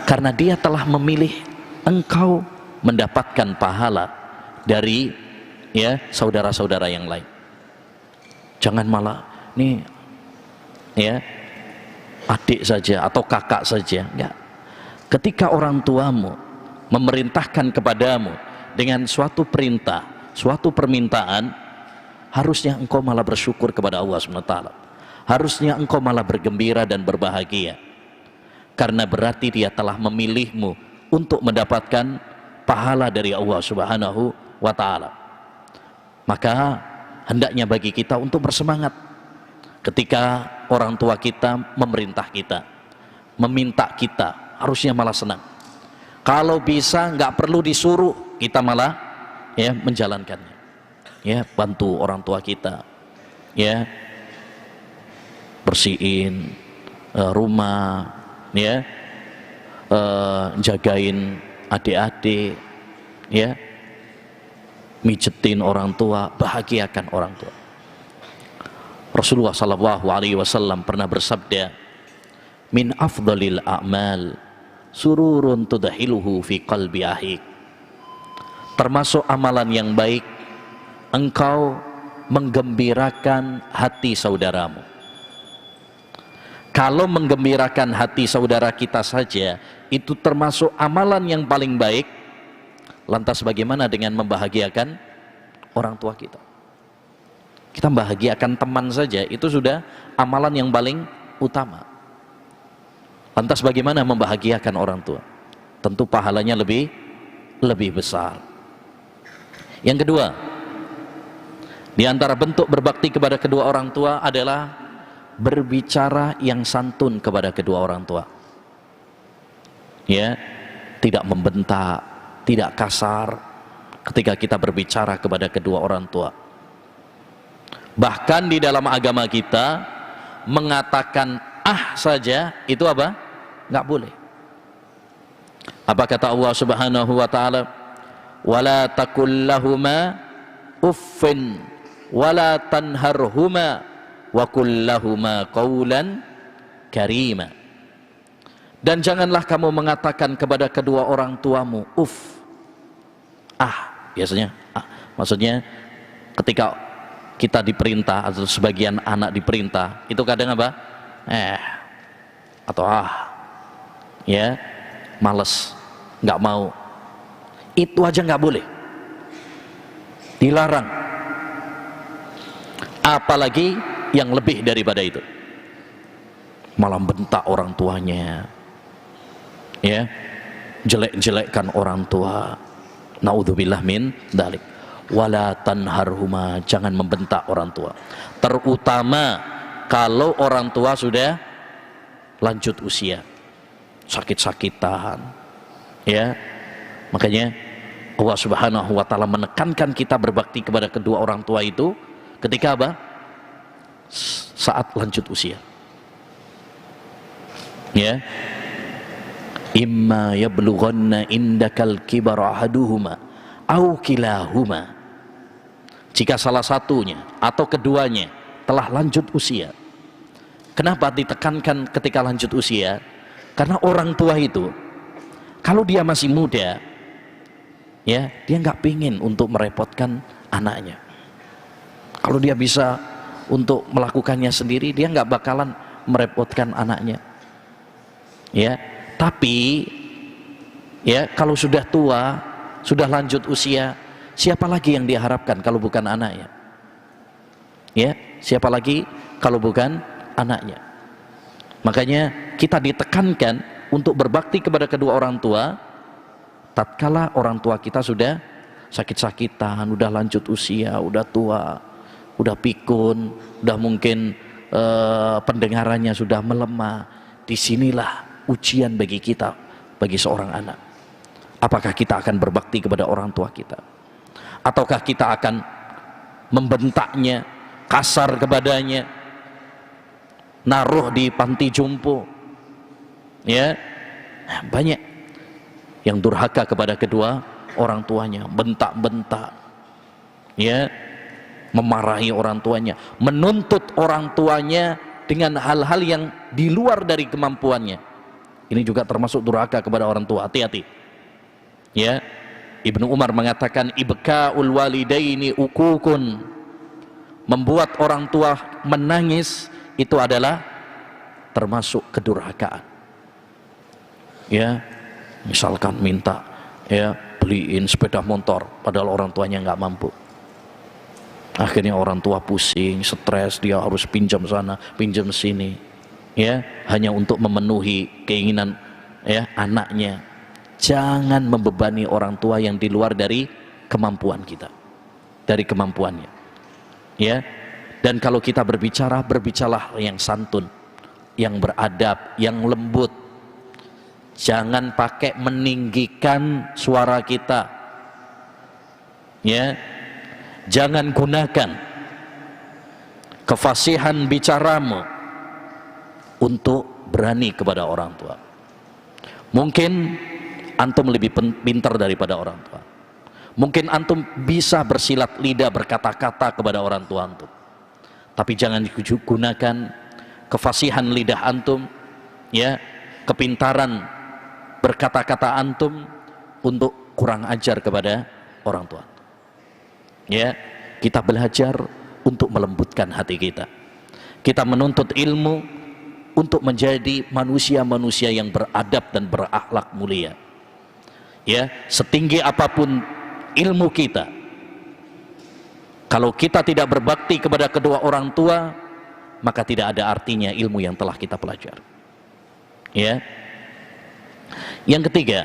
Karena dia telah memilih engkau mendapatkan pahala dari ya saudara-saudara yang lain. Jangan malah nih ya adik saja atau kakak saja. Enggak. Ketika orang tuamu memerintahkan kepadamu dengan suatu perintah, suatu permintaan, harusnya engkau malah bersyukur kepada Allah SWT. Harusnya engkau malah bergembira dan berbahagia, karena berarti dia telah memilihmu untuk mendapatkan pahala dari Allah Subhanahu wa taala. Maka hendaknya bagi kita untuk bersemangat ketika orang tua kita memerintah kita, meminta kita, harusnya malah senang. Kalau bisa nggak perlu disuruh, kita malah ya menjalankannya. Ya, bantu orang tua kita, ya, bersihin rumah, ya, jagain adik-adik, ya, mijetin orang tua, bahagiakan orang tua. Rasulullah SAW pernah bersabda, min afdalil a'mal sururun tudahiluhu fi qalbi ahik. Termasuk amalan yang baik, engkau menggembirakan hati saudaramu. Kalau menggembirakan hati saudara kita saja itu termasuk amalan yang paling baik, lantas bagaimana dengan membahagiakan orang tua kita? Kita membahagiakan teman saja itu sudah amalan yang paling utama. Lantas bagaimana membahagiakan orang tua? Tentu pahalanya lebih besar. Yang kedua, di antara bentuk berbakti kepada kedua orang tua adalah berbicara yang santun kepada kedua orang tua. Ya, tidak membentak, tidak kasar ketika kita berbicara kepada kedua orang tua. Bahkan di dalam agama kita mengatakan ah saja itu apa? Enggak boleh. Apa kata Allah Subhanahu wa taala? Wala taqul lahuma uffin wala tanharhuma wa qul lahuma qawlan karima. Dan janganlah kamu mengatakan kepada kedua orang tuamu uff. Ah, biasanya maksudnya ketika kita diperintah atau sebagian anak diperintah itu kadang apa? Atau ya, males, nggak mau. Itu aja nggak boleh, dilarang. Apalagi yang lebih daripada itu, malah bentak orang tuanya, ya, jelek-jelekkan orang tua. Naudzubillah min dzalik. Wala tanharhuma, jangan membentak orang tua, terutama kalau orang tua sudah lanjut usia, sakit-sakitan, ya. Makanya Allah Subhanahu wa taala menekankan kita berbakti kepada kedua orang tua itu ketika apa? Saat lanjut usia. Ya. Imma yablughanna indakal kibara ahaduhuma au kilahuma. Jika salah satunya atau keduanya telah lanjut usia. Kenapa ditekankan ketika lanjut usia? Karena orang tua itu kalau dia masih muda, ya, dia nggak pingin untuk merepotkan anaknya. Kalau dia bisa untuk melakukannya sendiri, dia nggak bakalan merepotkan anaknya. Ya, tapi ya kalau sudah tua, sudah lanjut usia, siapa lagi yang diharapkan kalau bukan anaknya? Ya, siapa lagi kalau bukan anaknya? Makanya kita ditekankan untuk berbakti kepada kedua orang tua tatkala orang tua kita sudah sakit-sakitan, udah lanjut usia, udah tua, udah pikun, udah mungkin pendengarannya sudah melemah. Disinilah ujian bagi kita, bagi seorang anak. Apakah kita akan berbakti kepada orang tua kita? Ataukah kita akan membentaknya, kasar kepadanya, naruh di panti jompo? Ya, banyak yang durhaka kepada kedua orang tuanya, bentak-bentak, ya, memarahi orang tuanya, menuntut orang tuanya dengan hal-hal yang di luar dari kemampuannya. Ini juga termasuk durhaka kepada orang tua. Hati-hati. Ya, Ibnu Umar mengatakan ibka'ul walidaini ukukun, membuat orang tua menangis itu adalah termasuk kedurhakaan. Ya, misalkan minta ya beliin sepeda motor padahal orang tuanya nggak mampu. Akhirnya orang tua pusing, stres, dia harus pinjam sana, pinjam sini, ya, hanya untuk memenuhi keinginan ya anaknya. Jangan membebani orang tua yang di luar dari kemampuan kita, dari kemampuannya, ya. Dan kalau kita berbicara, berbicaralah yang santun, yang beradab, yang lembut. Jangan pakai meninggikan suara kita, ya. Jangan gunakan kefasihan bicaramu untuk berani kepada orang tua. Mungkin antum lebih pintar daripada orang tua. Mungkin antum bisa bersilat lidah berkata-kata kepada orang tua antum. Tapi jangan digunakan kefasihan lidah antum, ya, kepintaran berkata-kata antum untuk kurang ajar kepada orang tua. Ya, kita belajar untuk melembutkan hati kita. Kita menuntut ilmu untuk menjadi manusia-manusia yang beradab dan berakhlak mulia. Ya, setinggi apapun ilmu kita, kalau kita tidak berbakti kepada kedua orang tua, maka tidak ada artinya ilmu yang telah kita pelajari. Ya. Yang ketiga,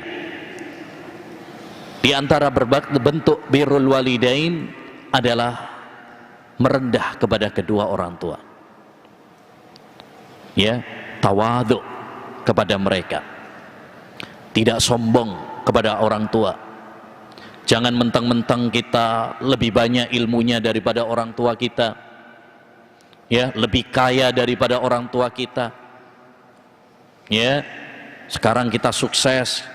di antara bentuk birrul walidain adalah merendah kepada kedua orang tua. Ya, tawadhu kepada mereka. Tidak sombong kepada orang tua. Jangan mentang-mentang kita lebih banyak ilmunya daripada orang tua kita. Ya, lebih kaya daripada orang tua kita. Ya, sekarang kita sukses.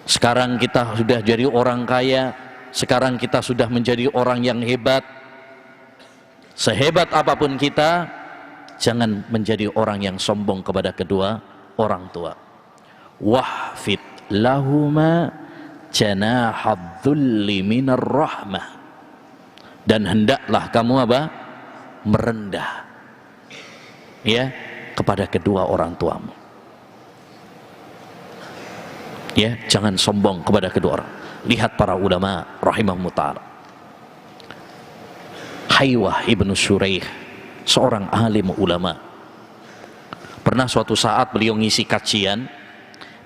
Sekarang kita sudah jadi orang kaya, sekarang kita sudah menjadi orang yang hebat. Sehebat apapun kita, jangan menjadi orang yang sombong kepada kedua orang tua. Wahfid lahuma janahadzulli minar rahmah, dan hendaklah kamu apa? Merendah, ya, kepada kedua orang tuamu. Ya, jangan sombong kepada kedua orang. Lihat para ulama rahimahumullah ta'ala. Haywah ibnu Shuraih, seorang alim ulama, pernah suatu saat beliau ngisi kajian,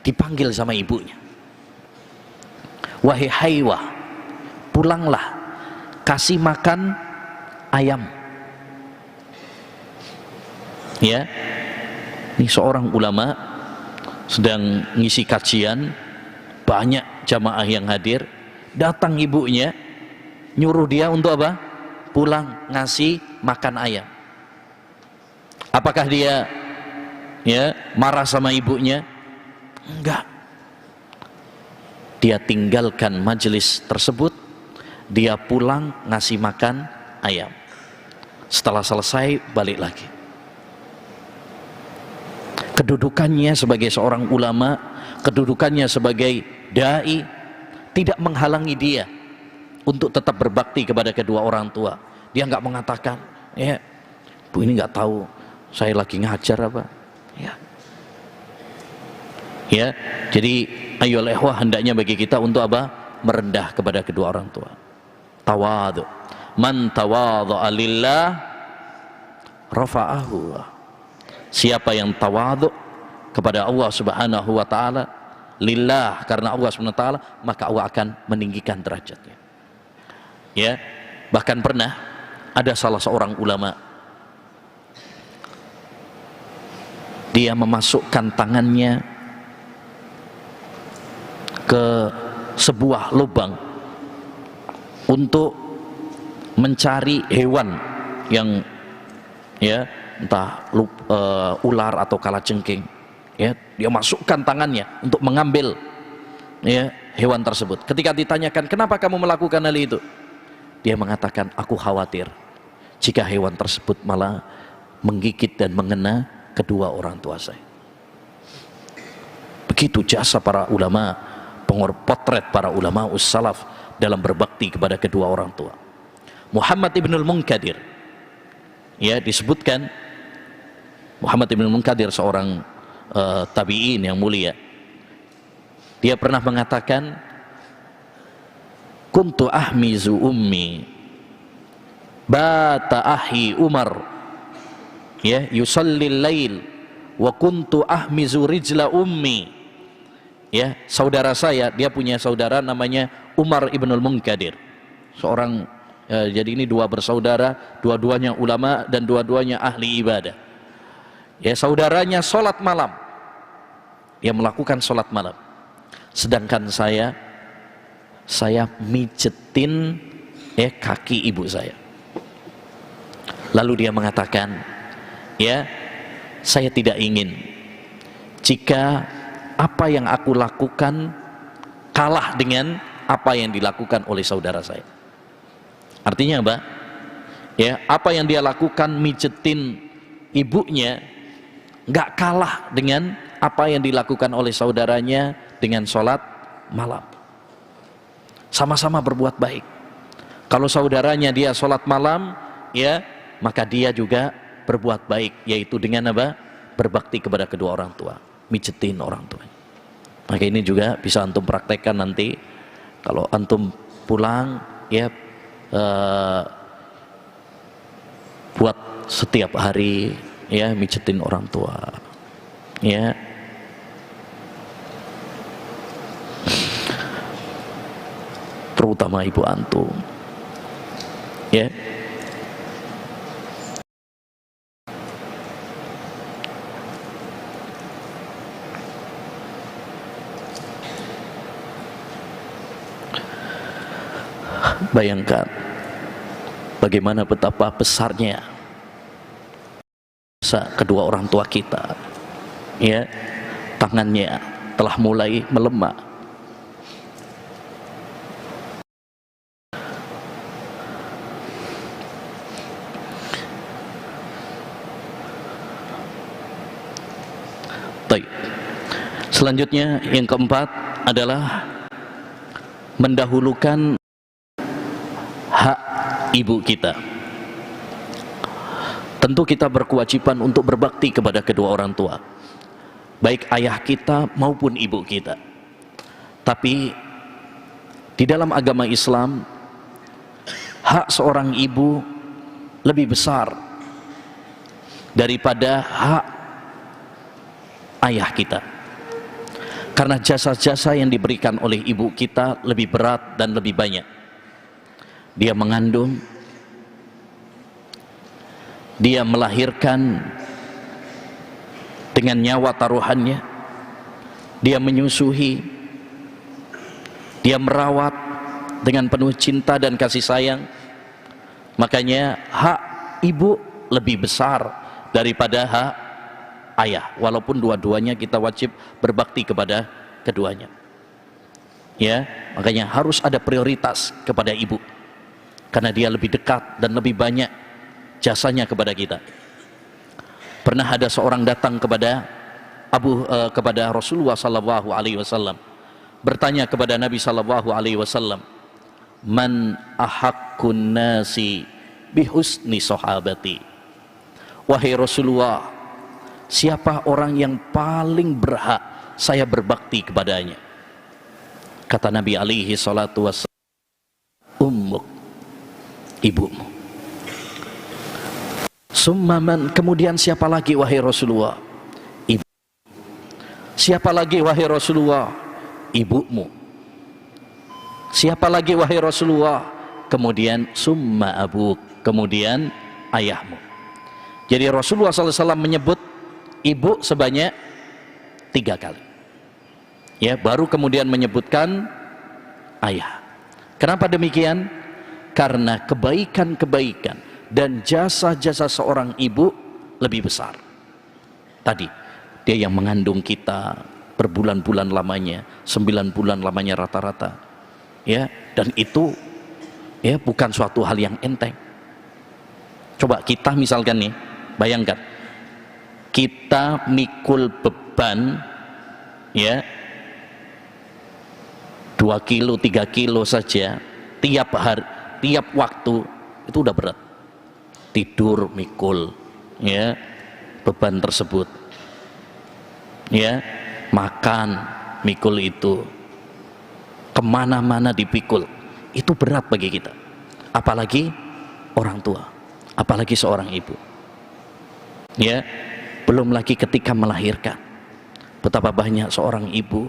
dipanggil sama ibunya. Wahai Haywah, pulanglah, kasih makan ayam. Ya, ini seorang ulama sedang ngisi kajian, banyak jamaah yang hadir, datang ibunya nyuruh dia untuk apa? Pulang, ngasih makan ayam. Apakah dia ya marah sama ibunya? Enggak. Dia tinggalkan majelis tersebut, dia pulang ngasih makan ayam. Setelah selesai balik lagi. Kedudukannya sebagai seorang ulama, kedudukannya sebagai dai tidak menghalangi dia untuk tetap berbakti kepada kedua orang tua. Dia nggak mengatakan, ya, bu ini nggak tahu saya lagi ngajar apa. Ya, Ya, jadi ayolah ikhwah, hendaknya bagi kita untuk apa? Merendah kepada kedua orang tua. Tawadhu. Man tawadhu'a lillah rafa'ahu. Siapa yang tawadhu kepada Allah Subhanahu wa taala, lillah, karena Allah Subhanahu wa taala, maka Allah akan meninggikan derajatnya. Ya, bahkan pernah ada salah seorang ulama, dia memasukkan tangannya ke sebuah lubang untuk mencari hewan yang ya entah ular atau kalajengking. Ya, dia masukkan tangannya untuk mengambil ya hewan tersebut. Ketika ditanyakan, kenapa kamu melakukan hal itu, dia mengatakan, aku khawatir jika hewan tersebut malah menggigit dan mengena kedua orang tua saya. Begitu jasa para ulama, potret para ulama ussalaf dalam berbakti kepada kedua orang tua. Muhammad ibnul Munkadir, ya, disebutkan Muhammad ibnul Munkadir seorang tabi'in yang mulia. Dia pernah mengatakan, kuntu ahmizu ummi bata ahi Umar, ya, yusallil lail wa kuntu ahmizu rijla ummi. Ya, saudara saya, dia punya saudara namanya Umar ibnul Munkadir, seorang jadi ini dua bersaudara, dua-duanya ulama dan dua-duanya ahli ibadah. Ya, saudaranya sholat malam, dia melakukan sholat malam, sedangkan saya mijetin ya kaki ibu saya. Lalu dia mengatakan, ya, saya tidak ingin jika apa yang aku lakukan kalah dengan apa yang dilakukan oleh saudara saya. Artinya apa? Ya, apa yang dia lakukan mijetin ibunya nggak kalah dengan apa yang dilakukan oleh saudaranya dengan sholat malam. Sama-sama berbuat baik. Kalau saudaranya dia sholat malam, ya, maka dia juga berbuat baik, yaitu dengan apa? Berbakti kepada kedua orang tua, mijetin orang tua. Maka ini juga bisa antum praktekkan nanti kalau antum pulang, ya, buat setiap hari, ya, mijetin orang tua, ya. Terutama ibu antum, ya. Bayangkan bagaimana betapa besarnya kedua orang tua kita, ya, tangannya telah mulai melemah. Baik. Selanjutnya yang keempat adalah mendahulukan hak ibu kita. Tentu kita berkewajiban untuk berbakti kepada kedua orang tua, baik ayah kita maupun ibu kita. Tapi di dalam agama Islam, hak seorang ibu lebih besar daripada hak ayah kita, karena jasa-jasa yang diberikan oleh ibu kita lebih berat dan lebih banyak. Dia mengandung, dia melahirkan dengan nyawa taruhannya, dia menyusui, dia merawat dengan penuh cinta dan kasih sayang. Makanya hak ibu lebih besar daripada hak ayah, walaupun dua-duanya kita wajib berbakti kepada keduanya. Ya, makanya harus ada prioritas kepada ibu, karena dia lebih dekat dan lebih banyak jasanya kepada kita. Pernah ada seorang datang kepada kepada Rasulullah sallallahu alaihi wasallam, bertanya kepada Nabi sallallahu alaihi wasallam, "Man ahaqqun nasi bihusni sahabati?" Wahai Rasulullah, siapa orang yang paling berhak saya berbakti kepadanya. Kata Nabi alaihi salatu wassalam, ummuk, ibumu. Summaman, kemudian siapa lagi wahai Rasulullah? Ibu. Siapa lagi wahai Rasulullah? Ibumu. Siapa lagi wahai Rasulullah? Kemudian summa abuk, kemudian ayahmu. Jadi Rasulullah SAW menyebut ibu sebanyak 3 kali. Ya, baru kemudian menyebutkan ayah. Kenapa demikian? Karena kebaikan-kebaikan dan jasa-jasa seorang ibu lebih besar. Tadi, dia yang mengandung kita berbulan-bulan lamanya, 9 bulan lamanya rata-rata. Ya, dan itu ya bukan suatu hal yang enteng. Coba kita misalkan nih, bayangkan kita mikul beban ya 2 kilo 3 kilo saja tiap hari, tiap waktu, itu udah berat. Tidur mikul ya beban tersebut, ya makan mikul itu, kemana-mana dipikul, itu berat bagi kita, apalagi orang tua, apalagi seorang ibu. Ya, belum lagi ketika melahirkan, betapa banyak seorang ibu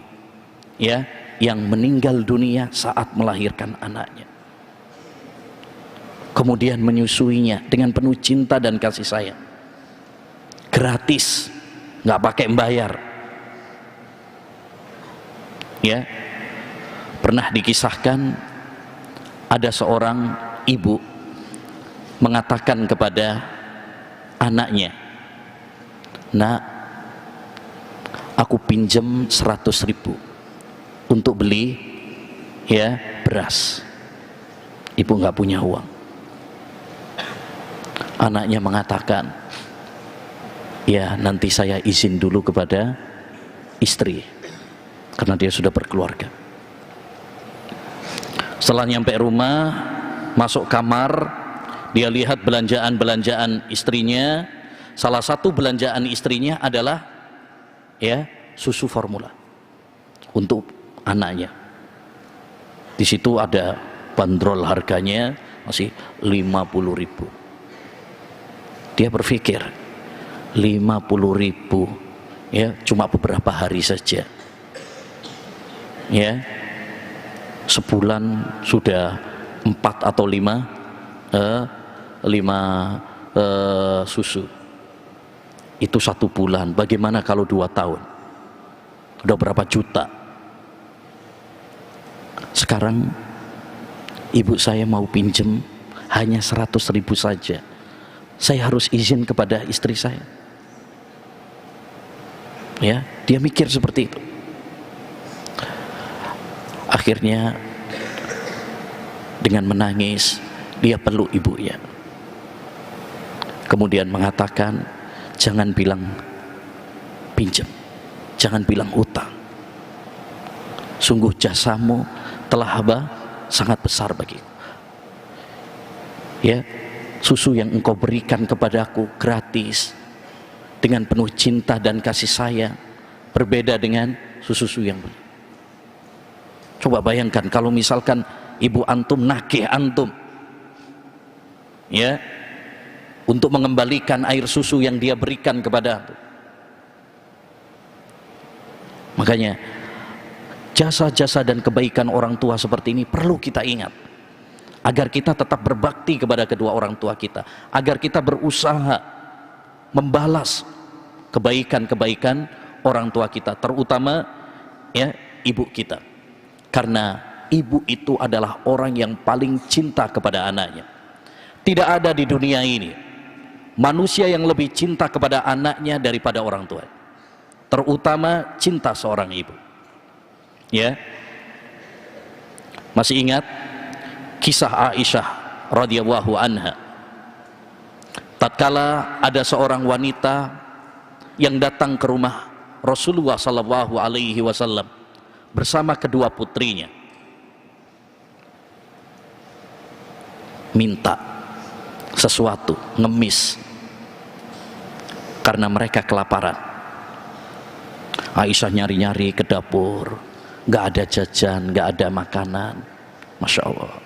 ya yang meninggal dunia saat melahirkan anaknya, kemudian menyusuinya dengan penuh cinta dan kasih sayang, gratis, nggak pakai membayar. Ya, pernah dikisahkan ada seorang ibu mengatakan kepada anaknya, nak, aku pinjam 100.000 untuk beli ya beras. Ibu nggak punya uang. Anaknya mengatakan, ya nanti saya izin dulu kepada istri, karena dia sudah berkeluarga. Setelah nyampe rumah, masuk kamar, dia lihat belanjaan-belanjaan istrinya. Salah satu belanjaan istrinya adalah ya susu formula untuk anaknya. Di situ ada bandrol harganya masih 50.000. Dia berpikir 50.000 ya cuma beberapa hari saja. Ya, sebulan sudah 4 atau 5 susu. Itu 1 bulan, bagaimana kalau 2 tahun? Udah berapa juta? Sekarang ibu saya mau pinjem hanya 100.000 saja, saya harus izin kepada istri saya. Ya, dia mikir seperti itu. Akhirnya dengan menangis dia peluk ibunya, kemudian mengatakan, jangan bilang pinjam, jangan bilang utang. Sungguh jasamu telah sangat besar bagiku. Ya, susu yang engkau berikan kepadaku gratis, dengan penuh cinta dan kasih sayang, berbeda dengan susu yang benar. Coba bayangkan kalau misalkan ibu antum nakih antum, ya, untuk mengembalikan air susu yang dia berikan kepada antum. Makanya jasa-jasa dan kebaikan orang tua seperti ini perlu kita ingat, agar kita tetap berbakti kepada kedua orang tua kita, agar kita berusaha membalas kebaikan-kebaikan orang tua kita, terutama ya ibu kita, karena ibu itu adalah orang yang paling cinta kepada anaknya. Tidak ada di dunia ini manusia yang lebih cinta kepada anaknya daripada orang tua, terutama cinta seorang ibu. Ya, masih ingat kisah Aisyah radhiyallahu anha, tatkala ada seorang wanita yang datang ke rumah Rasulullah sallallahu alaihi wasallam bersama kedua putrinya, minta sesuatu, ngemis, karena mereka kelaparan. Aisyah nyari-nyari ke dapur, nggak ada jajan, nggak ada makanan. Masya Allah,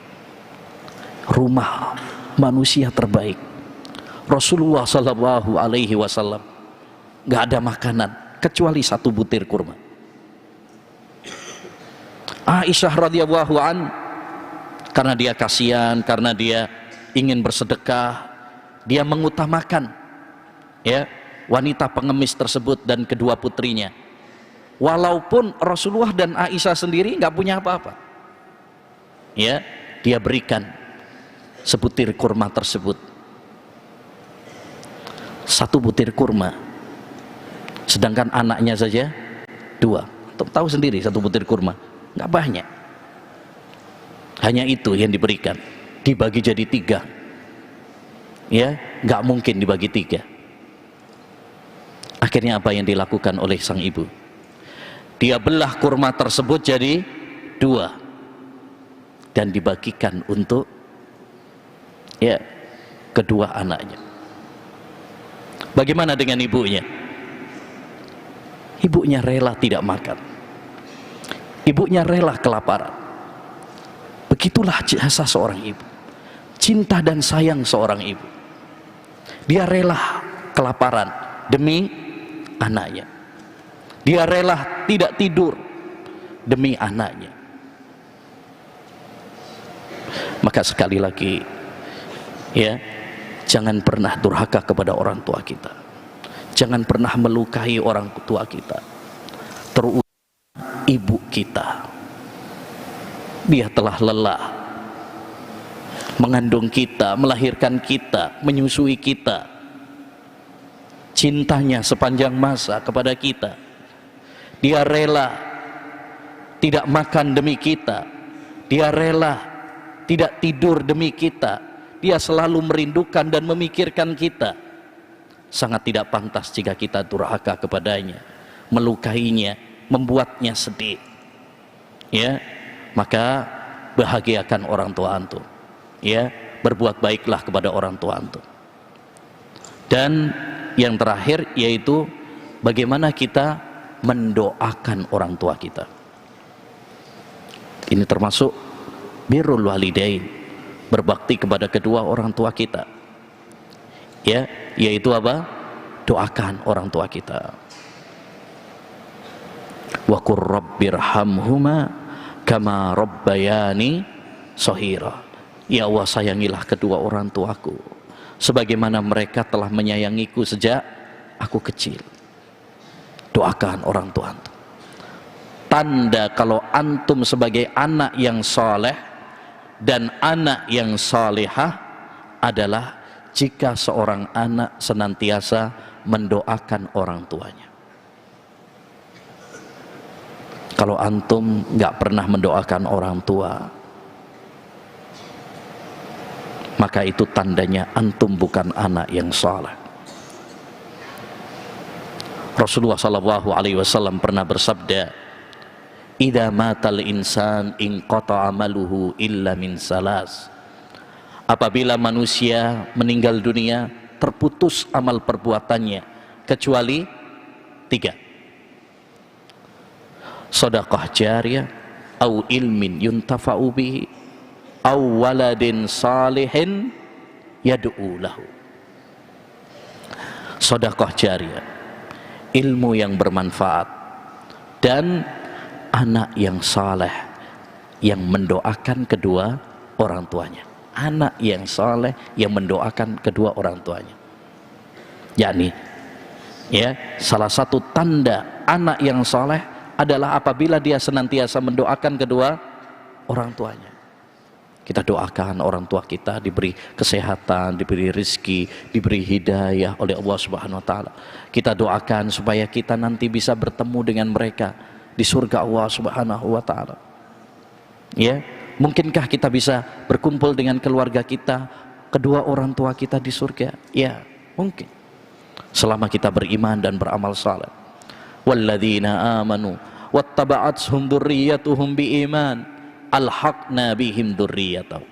rumah manusia terbaik Rasulullah Sallallahu Alaihi Wasallam, nggak ada makanan kecuali 1 butir kurma. Aisyah radhiyallahu an, karena dia kasihan, karena dia ingin bersedekah, dia mengutamakan ya wanita pengemis tersebut dan kedua putrinya, walaupun Rasulullah dan Aisyah sendiri nggak punya apa-apa, ya dia berikan sebutir kurma tersebut. 1 butir kurma, sedangkan anaknya saja 2. Tahu sendiri 1 butir kurma nggak banyak, hanya itu yang diberikan, dibagi jadi 3, ya nggak mungkin dibagi 3. Akhirnya apa yang dilakukan oleh sang ibu? Dia belah kurma tersebut jadi 2 dan dibagikan untuk ya kedua anaknya. Bagaimana dengan ibunya? Ibunya rela tidak makan, ibunya rela kelaparan. Begitulah jasa seorang ibu, cinta dan sayang seorang ibu. Dia rela kelaparan demi anaknya, dia rela tidak tidur demi anaknya. Maka sekali lagi ya, jangan pernah durhaka kepada orang tua kita, jangan pernah melukai orang tua kita, terutama ibu kita. Dia telah lelah mengandung kita, melahirkan kita, menyusui kita, cintanya sepanjang masa kepada kita. Dia rela tidak makan demi kita, dia rela tidak tidur demi kita, dia selalu merindukan dan memikirkan kita. Sangat tidak pantas jika kita durhaka kepadanya, melukainya, membuatnya sedih. Ya, maka bahagiakan orang tua antum. Ya, berbuat baiklah kepada orang tua antum. Dan yang terakhir yaitu bagaimana kita mendoakan orang tua kita. Ini termasuk birrul walidain, berbakti kepada kedua orang tua kita. Ya, yaitu apa? Doakan orang tua kita. Wa qur rabbirhamhuma kama rabbayani shaghira. Ya Allah, sayangilah kedua orang tuaku sebagaimana mereka telah menyayangiku sejak aku kecil. Doakan orang tua antum. Tanda kalau antum sebagai anak yang saleh dan anak yang salihah adalah jika seorang anak senantiasa mendoakan orang tuanya. Kalau antum nggak pernah mendoakan orang tua, maka itu tandanya antum bukan anak yang saleh. Rasulullah sallallahu alaihi wasallam pernah bersabda, "Idza matal insan inqata amaluhu illa min salas." Apabila manusia meninggal dunia, terputus amal perbuatannya kecuali 3. Sedekah jariyah, au ilmin yuntafa'u bihi, au waladin salihin yad'u lahu. Sedekah jariyah, ilmu yang bermanfaat, dan anak yang saleh yang mendoakan kedua orang tuanya. Anak yang saleh yang mendoakan kedua orang tuanya. Yakni ya, salah satu tanda anak yang saleh adalah apabila dia senantiasa mendoakan kedua orang tuanya. Kita doakan orang tua kita diberi kesehatan, diberi rizki, diberi hidayah oleh Allah Subhanahu wa taala. Kita doakan supaya kita nanti bisa bertemu dengan mereka di surga Allah Subhanahu wa taala. Ya, mungkinkah kita bisa berkumpul dengan keluarga kita, kedua orang tua kita di surga? Ya, mungkin. Selama kita beriman dan beramal saleh. Walladzina amanu wattaba'athum dzurriyyatuhum biiman alhaqna bihim dzurriyyatahum.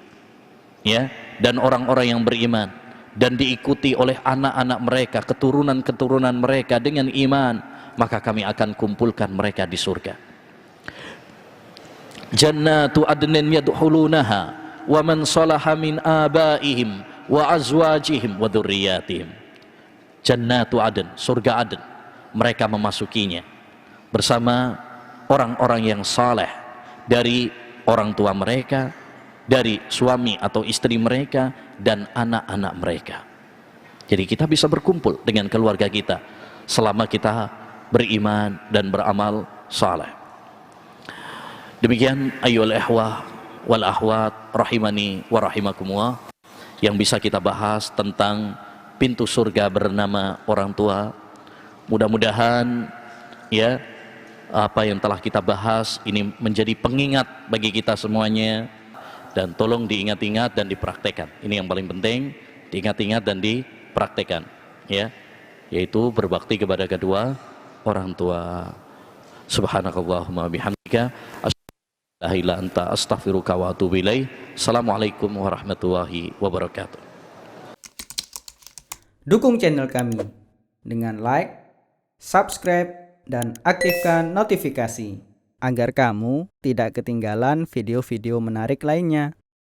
Ya, dan orang-orang yang beriman dan diikuti oleh anak-anak mereka, keturunan-keturunan mereka dengan iman, maka kami akan kumpulkan mereka di surga. Jannatu adnin yadkhulunaha wa man salaha min abaihim wa azwajihim wa dzurriyyatihim. Jannatu adn, surga adn, mereka memasukinya bersama orang-orang yang saleh dari orang tua mereka, dari suami atau istri mereka, dan anak-anak mereka. Jadi kita bisa berkumpul dengan keluarga kita selama kita beriman dan beramal saleh. Demikian ayyuhal ikhwah wal akhwat rahimani wa rahimakumullah, yang bisa kita bahas tentang pintu surga bernama orang tua. Mudah-mudahan ya apa yang telah kita bahas ini menjadi pengingat bagi kita semuanya, dan tolong diingat-ingat dan dipraktekkan. Ini yang paling penting, diingat-ingat dan dipraktekkan, ya, yaitu berbakti kepada kedua orang tua. Subhanakallahumma bihamdika asyhadu an la ilaha illa anta astaghfiruka wa atubu ilaik. Assalamualaikum warahmatullahi wabarakatuh. Dukung channel kami dengan like, subscribe, dan aktifkan notifikasi agar kamu tidak ketinggalan video-video menarik lainnya.